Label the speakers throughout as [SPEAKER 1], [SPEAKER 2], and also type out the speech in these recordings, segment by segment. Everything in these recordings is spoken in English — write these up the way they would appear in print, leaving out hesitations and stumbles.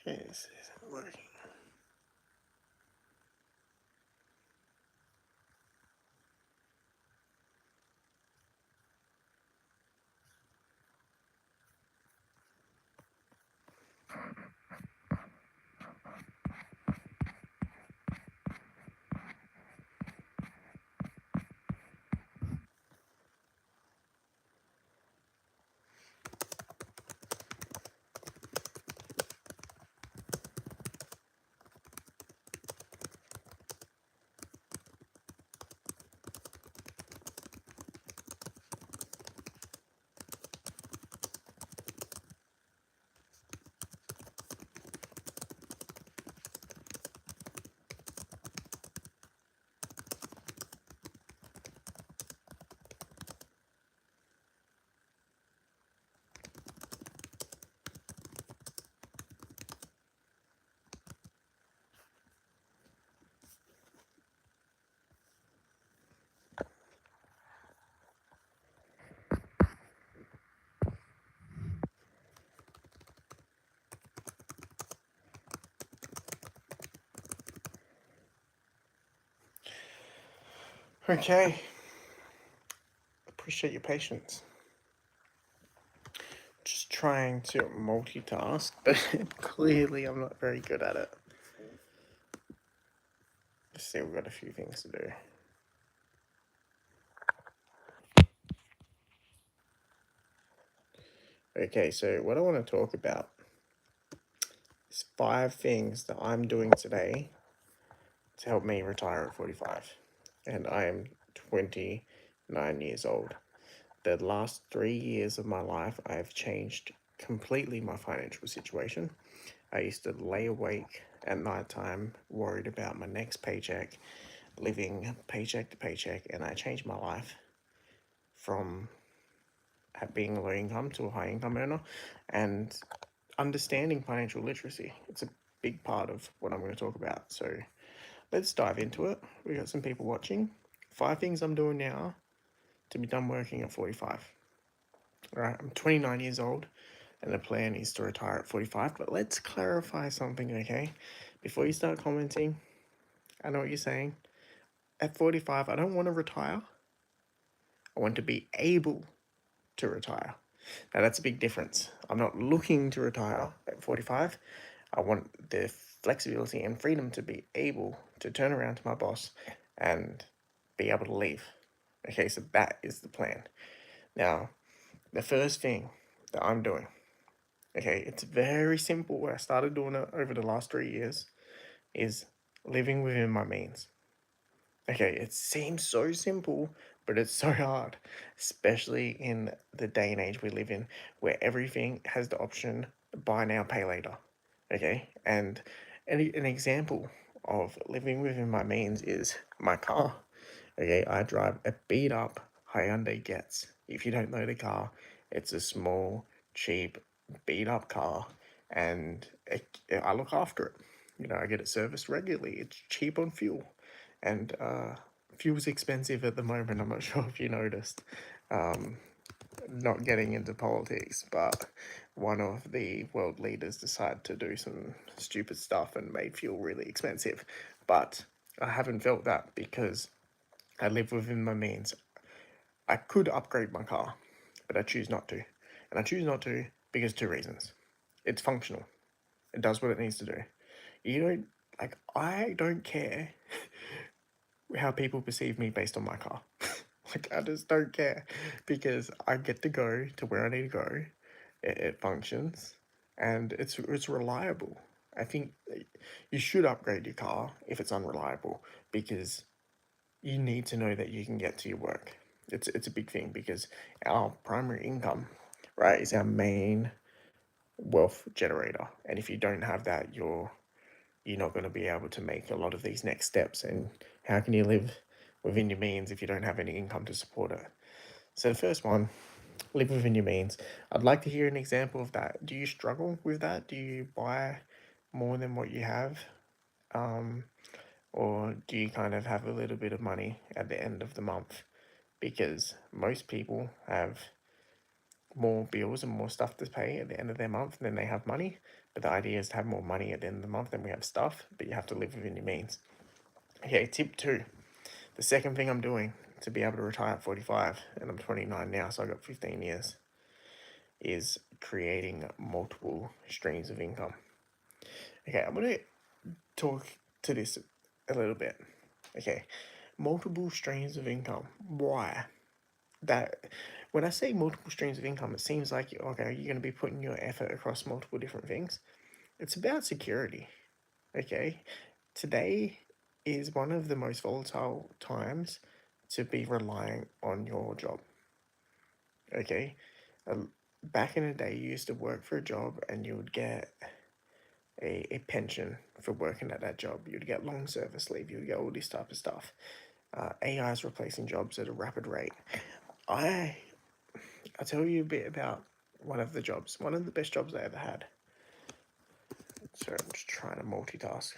[SPEAKER 1] Okay, this isn't working. Okay, appreciate your patience. Just trying to multitask, but clearly I'm not very good at it. Let's see, we've got a few things to do. Okay, so what I want to talk about is 5 things that I'm doing today to help me retire at 45. And I am 29 years old. The last 3 years of my life, I've changed completely my financial situation. I used to lay awake at night time, worried about my next paycheck, living paycheck to paycheck, and I changed my life from being a low income to a high income earner and understanding financial literacy. It's a big part of what I'm going to talk about. So let's dive into it. We got some people watching. 5 things I'm doing now to be done working at 45. All right, I'm 29 years old and the plan is to retire at 45. But let's clarify something, okay? Before you start commenting, I know what you're saying. At 45, I don't want to retire. I want to be able to retire. Now, that's a big difference. I'm not looking to retire at 45. I want the flexibility and freedom to be able to turn around to my boss and be able to leave. Okay, so that is the plan. Now, the first thing that I'm doing, okay, it's very simple. I started doing it over the last 3 years, is living within my means. Okay, it seems so simple, but it's so hard, especially in the day and age we live in, where everything has the option buy now, pay later. Okay, and an example of living within my means is my car. Okay, I drive a beat up Hyundai Getz. If you don't know the car, it's a small, cheap, beat up car, and I look after it. You know, I get it serviced regularly. It's cheap on fuel, and fuel's expensive at the moment. I'm not sure if you noticed. Um, Not getting into politics, but one of the world leaders decided to do some stupid stuff and made fuel really expensive. But I haven't felt that because I live within my means. I could upgrade my car, but I choose not to. And I choose not to because 2 reasons. It's functional. It does what it needs to do. You don't like I don't care how people perceive me based on my car. Like I just don't care because I get to go to where I need to go. It functions and it's reliable. I think you should upgrade your car if it's unreliable because you need to know that you can get to your work. It's a big thing because our primary income, right, is our main wealth generator. And if you don't have that, you're not going to be able to make a lot of these next steps. And how can you live within your means if you don't have any income to support it? So the first one, live within your means. I'd like to hear an example of that. Do you struggle with that? Do you buy more than what you have? Um, or do you kind of have a little bit of money at the end of the month? Because most people have more bills and more stuff to pay at the end of their month than they have money. But the idea is to have more money at the end of the month than we have stuff, but you have to live within your means. Okay, tip 2. The second thing I'm doing to be able to retire at 45, and I'm 29 now, so I got 15 years, is creating multiple streams of income. Okay, I'm going to talk to this a little bit. Okay, multiple streams of income. Why? That when I say multiple streams of income, it seems like okay, you're going to be putting your effort across multiple different things. It's about security. Okay, today is one of the most volatile times to be relying on your job. Okay, back in the day, you used to work for a job and you would get a pension for working at that job. You'd get long service leave. You'd get all this type of stuff. AI is replacing jobs at a rapid rate. I'll tell you a bit about one of the jobs. One of the best jobs I ever had. Sorry, I'm just trying to multitask.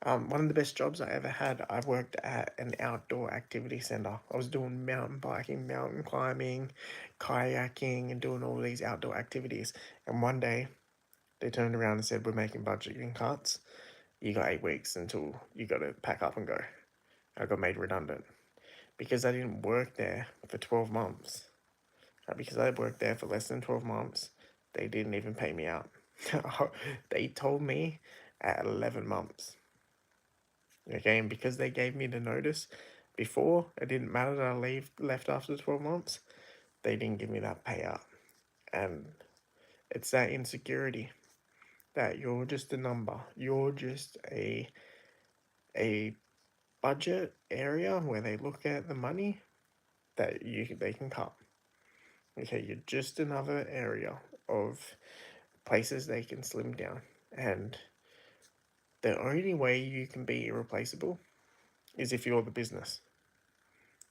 [SPEAKER 1] One of the best jobs I ever had, I worked at an outdoor activity center. I was doing mountain biking, mountain climbing, kayaking, and doing all these outdoor activities. And one day, they turned around and said, "We're making budgeting cuts. You got 8 weeks until you got to pack up and go." I got made redundant because I didn't work there for 12 months. Because I worked there for less than 12 months, they didn't even pay me out. They told me at 11 months. Okay, and because they gave me the notice before, it didn't matter that I left after 12 months, they didn't give me that payout. And it's that insecurity that you're just a number. You're just a budget area where they look at the money that they can cut. Okay, you're just another area of places they can slim down. And the only way you can be irreplaceable is if you're the business.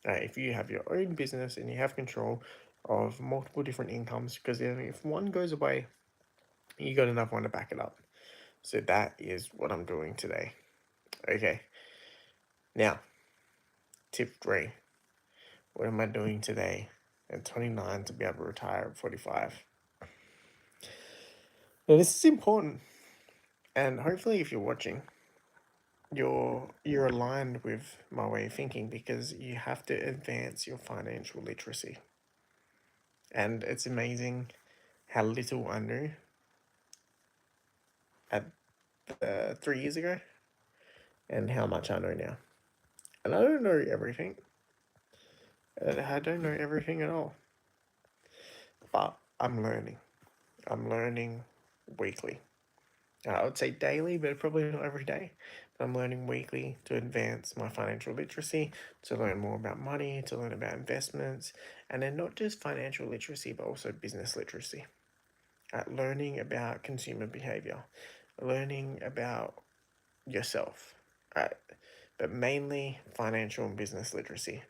[SPEAKER 1] If you have your own business and you have control of multiple different incomes, because if one goes away, you got another one to back it up. So that is what I'm doing today. Okay. Now, tip 3. What am I doing today at 29 to be able to retire at 45? Now, this is important. And hopefully, if you're watching, you're aligned with my way of thinking because you have to advance your financial literacy. And it's amazing how little I knew at 3 years ago and how much I know now. And I don't know everything. I don't know everything at all. But I'm learning. I'm learning weekly. I would say daily, but probably not every day. But I'm learning weekly to advance my financial literacy, to learn more about money, to learn about investments, and then not just financial literacy, but also business literacy. Learning about consumer behavior, learning about yourself, but mainly financial and business literacy.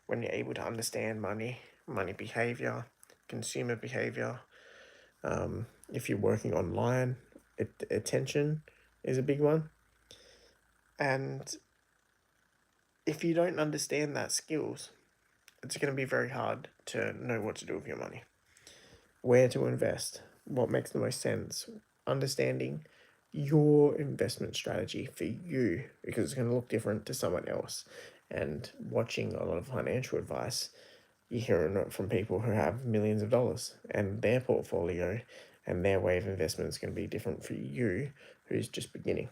[SPEAKER 1] When you're able to understand money behavior, consumer behavior, if you're working online, attention is a big one. And if you don't understand that skills, it's going to be very hard to know what to do with your money, where to invest, what makes the most sense, understanding your investment strategy for you because it's going to look different to someone else. And watching a lot of financial advice, you hear it from people who have millions of dollars and their portfolio and their way of investment is going to be different for you who's just beginning.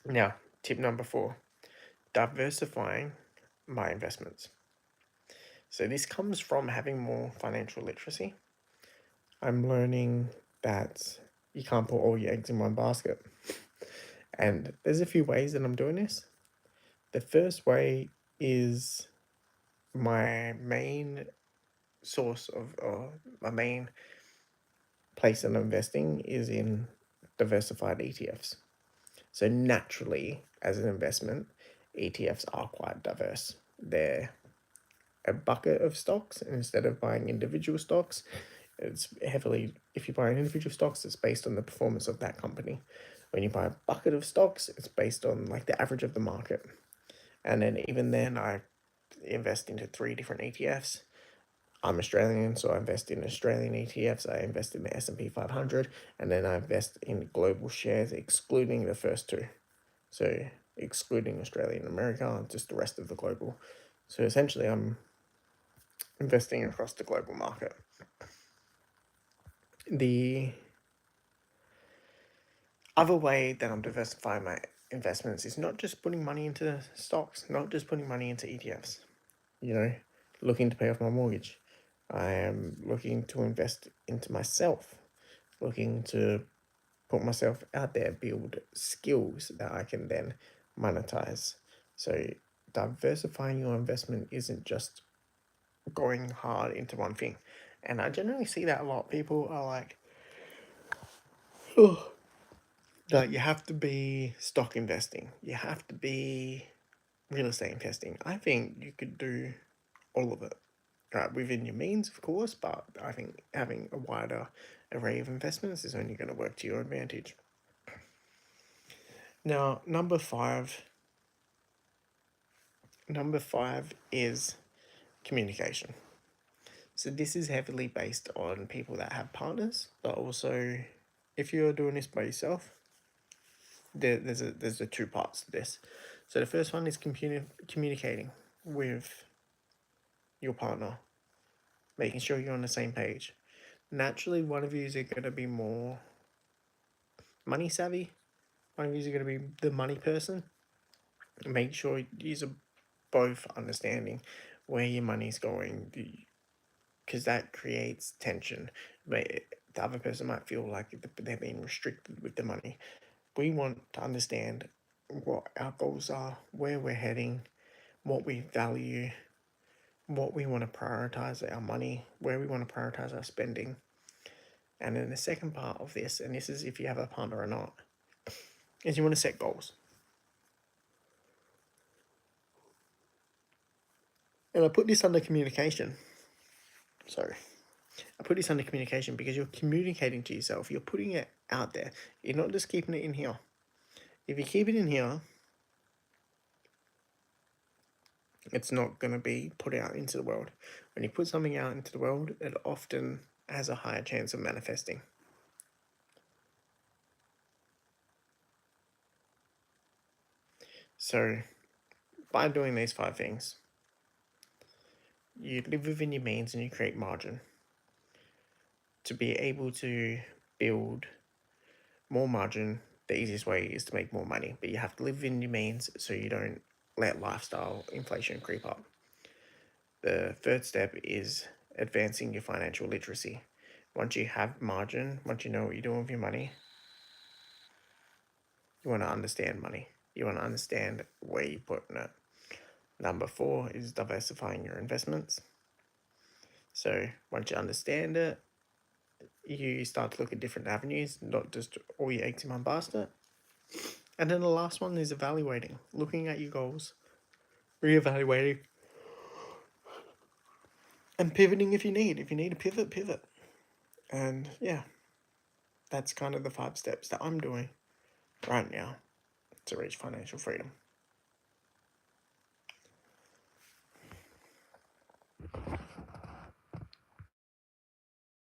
[SPEAKER 1] Now, tip number 4, diversifying my investments. So this comes from having more financial literacy. I'm learning that you can't put all your eggs in one basket. And there's a few ways that I'm doing this. The first way is my main source of, my main place that I'm investing is in diversified ETFs. So naturally, as an investment, ETFs are quite diverse. They're a bucket of stocks, and instead of buying individual stocks, it's heavily, if you buy an individual stocks, it's based on the performance of that company. When you buy a bucket of stocks, it's based on like the average of the market. And then even then, I invest into 3 different ETFs. I'm Australian, so I invest in Australian ETFs. I invest in the S&P 500, and then I invest in global shares, excluding the first two. So excluding Australia and America, just the rest of the global. So essentially, I'm investing across the global market. The other way that I'm diversifying my investments is not just putting money into stocks, not just putting money into ETFs. You know, looking to pay off my mortgage. I am looking to invest into myself, looking to put myself out there, build skills that I can then monetize. So diversifying your investment isn't just going hard into one thing. And I generally see that a lot. People are like, oh, that you have to be stock investing, you have to be real estate investing. I think you could do all of it, right, within your means, of course, but I think having a wider array of investments is only going to work to your advantage. Now, number five is communication. So this is heavily based on people that have partners, but also if you're doing this by yourself, there's the two parts to this. So the first one is communicating with your partner, making sure you're on the same page. Naturally, one of you is going to be more money savvy. One of you is going to be the money person. Make sure you are both understanding where your money's going, because that creates tension. But the other person might feel like they're being restricted with the money. We want to understand what our goals are, where we're heading, what we value, what we want to prioritize our money, where we want to prioritize our spending. And then the second part of this, and this is if you have a partner or not, is you want to set goals. And I put this under communication. I put this under communication because you're communicating to yourself. You're putting it out there. You're not just keeping it in here. If you keep it in here, it's not going to be put out into the world. When you put something out into the world, it often has a higher chance of manifesting. So, by doing these 5 things, you live within your means and you create margin. To be able to build more margin, the easiest way is to make more money, but you have to live within your means so you don't let lifestyle inflation creep up. The third step is advancing your financial literacy. Once you have margin, once you know what you're doing with your money, you want to understand money. You want to understand where you're putting it. Number 4 is diversifying your investments. So once you understand it, you start to look at different avenues, not just all your eggs in one basket. And then the last one is evaluating, looking at your goals, reevaluating, and pivoting if you need. If you need to pivot. And yeah, that's kind of the 5 steps that I'm doing right now to reach financial freedom.